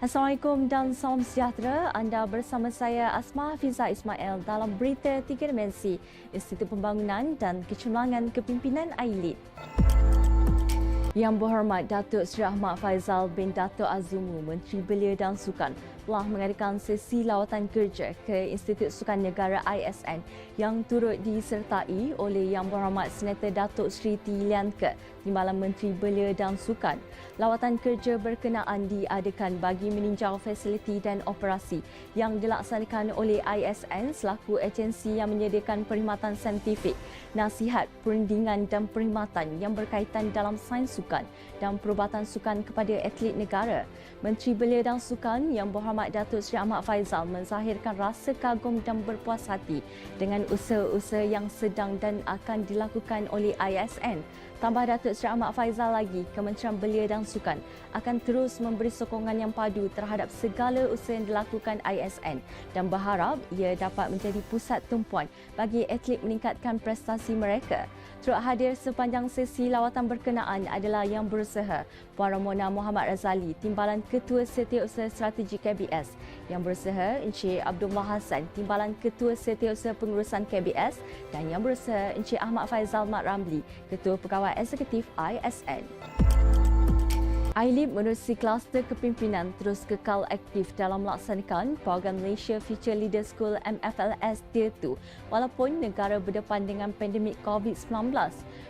Assalamualaikum dan salam sejahtera. Anda bersama saya Asma Hafiza Ismail dalam Berita Tiga Dimensi Institut Pembangunan dan Kecemerlangan Kepimpinan AILID. Yang Berhormat Datuk Seri Ahmad Faizal bin Datuk Azumu, Menteri Belia dan Sukan, telah mengadakan sesi lawatan kerja ke Institut Sukan Negara ISN yang turut disertai oleh Yang Berhormat Senator Datuk Seri T. Lian Ke, Timbalan Menteri Belia dan Sukan. Lawatan kerja berkenaan diadakan bagi meninjau fasiliti dan operasi yang dilaksanakan oleh ISN selaku agensi yang menyediakan perkhidmatan saintifik, nasihat, perundingan dan perkhidmatan yang berkaitan dalam sains sukan dan perubatan sukan kepada atlet negara. Menteri Belia dan Sukan Yang Berhormat Datuk Seri Ahmad Faizal menzahirkan rasa kagum dan berpuas hati dengan usaha-usaha yang sedang dan akan dilakukan oleh ISN. Tambah Datuk Seri Ahmad Faizal lagi, Kementerian Belia dan Sukan akan terus memberi sokongan yang padu terhadap segala usaha yang dilakukan ISN dan berharap ia dapat menjadi pusat tumpuan bagi atlet meningkatkan prestasi mereka. Turut hadir sepanjang sesi lawatan berkenaan adalah Yang Berusaha Puan Ramona Muhammad Razali, Timbalan Ketua Setiausaha Strategi KBS, Yang Berusaha Encik Abdullah Hassan, Timbalan Ketua Setiausaha Pengurusan KBS, dan Yang Berusaha Encik Ahmad Faizal Mat Ramli, Ketua Pegawai Eksekutif ISN. AILID menerusi kluster kepimpinan terus kekal aktif dalam melaksanakan program Malaysia Future Leader School MFLS Tier 2 walaupun negara berdepan dengan pandemik COVID-19.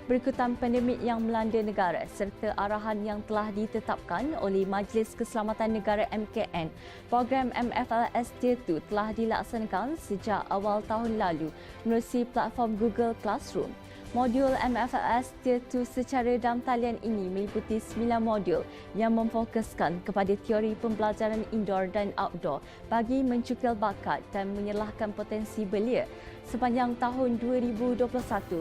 Berikutan pandemik yang melanda negara serta arahan yang telah ditetapkan oleh Majlis Keselamatan Negara MKN, program MFLS Tier 2 telah dilaksanakan sejak awal tahun lalu menerusi platform Google Classroom. Modul MFLS Tier 2 secara dalam talian ini meliputi 9 modul yang memfokuskan kepada teori pembelajaran indoor dan outdoor bagi mencukil bakat dan menyerlahkan potensi belia. Sepanjang tahun 2021,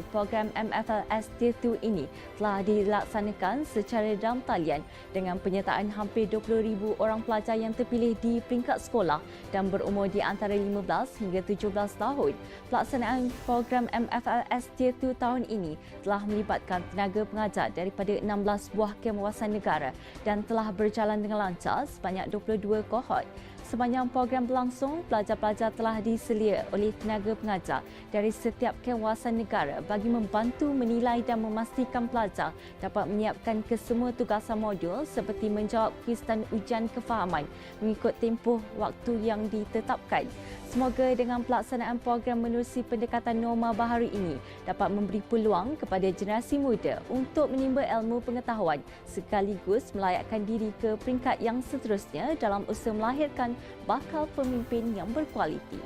program MFLS Tier 2 ini telah dilaksanakan secara dalam talian dengan penyertaan hampir 20,000 orang pelajar yang terpilih di peringkat sekolah dan berumur di antara 15 hingga 17 tahun. Pelaksanaan program MFLS Tier 2 tahun ini telah melibatkan tenaga pengajar daripada 16 buah kemuasan negara dan telah berjalan dengan lancar sebanyak 22 kohort. Sepanjang program berlangsung, pelajar-pelajar telah diselia oleh tenaga pengajar dari setiap kawasan negara bagi membantu menilai dan memastikan pelajar dapat menyiapkan kesemua tugasan modul seperti menjawab kuis dan ujian kefahaman mengikut tempoh waktu yang ditetapkan. Semoga dengan pelaksanaan program menerusi pendekatan norma baharu ini dapat memberi peluang kepada generasi muda untuk menimba ilmu pengetahuan sekaligus melayakkan diri ke peringkat yang seterusnya dalam usaha melahirkan bakal pemimpin yang berkualiti.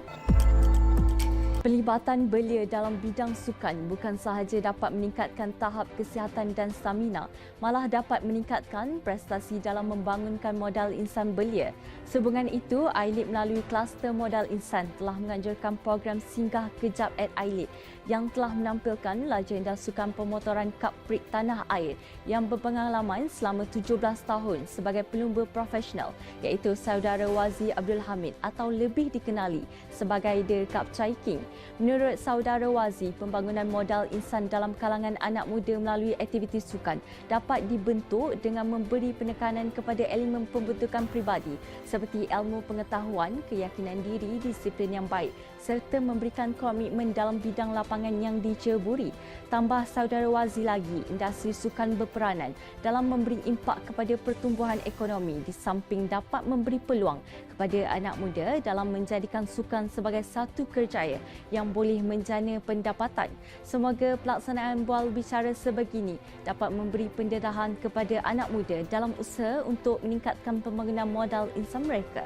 Pelibatan belia dalam bidang sukan bukan sahaja dapat meningkatkan tahap kesihatan dan stamina, malah dapat meningkatkan prestasi dalam membangunkan modal insan belia. Sehubungan itu, AILID melalui kluster modal insan telah menganjurkan program Singgah Kejap at AILID yang telah menampilkan legenda sukan pemotoran Kap Prik Tanah Air yang berpengalaman selama 17 tahun sebagai pelumba profesional, iaitu Saudara Wazi Abdul Hamid atau lebih dikenali sebagai The Kapcai King. Menurut Saudara Wazi, pembangunan modal insan dalam kalangan anak muda melalui aktiviti sukan dapat dibentuk dengan memberi penekanan kepada elemen pembentukan peribadi seperti ilmu pengetahuan, keyakinan diri, disiplin yang baik serta memberikan komitmen dalam bidang lapangan yang diceburi. Tambah Saudara Wazi lagi, industri sukan berperanan dalam memberi impak kepada pertumbuhan ekonomi di samping dapat memberi peluang kepada anak muda dalam menjadikan sukan sebagai satu kerjaya yang boleh menjana pendapatan. Semoga pelaksanaan bual bicara sebegini dapat memberi pendedahan kepada anak muda dalam usaha untuk meningkatkan pembangunan modal insan mereka.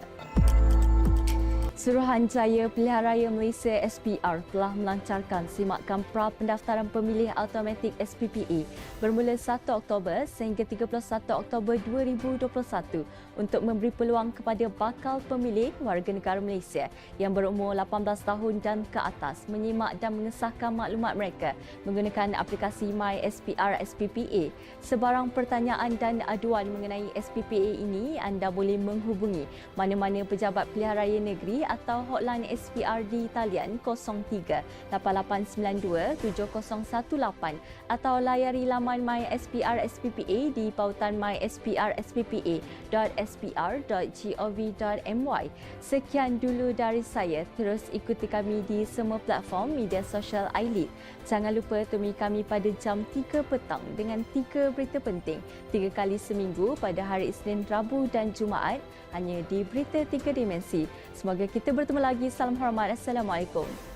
Suruhanjaya Pilihan Raya Malaysia SPR telah melancarkan simakan pra pendaftaran pemilih automatik SPPA bermula 1 Oktober sehingga 31 Oktober 2021 untuk memberi peluang kepada bakal pemilih warga negara Malaysia yang berumur 18 tahun dan ke atas menyimak dan mengesahkan maklumat mereka menggunakan aplikasi My SPR SPPA. Sebarang pertanyaan dan aduan mengenai SPPA ini, anda boleh menghubungi mana-mana pejabat pilihan raya negeri atau hotline SPR di talian 03 8892 7018 atau layari laman My SPR SPPA di pautan mysprsPPA.spr.gov.my. Sekian dulu dari saya. Terus ikuti kami di semua platform media sosial iLead. Jangan lupa temui kami pada jam 3 petang dengan 3 berita penting 3 kali seminggu pada hari Isnin, Rabu dan Jumaat hanya di Berita 3 Dimensi. Semoga kita bertemu lagi. Salam hormat. Assalamualaikum.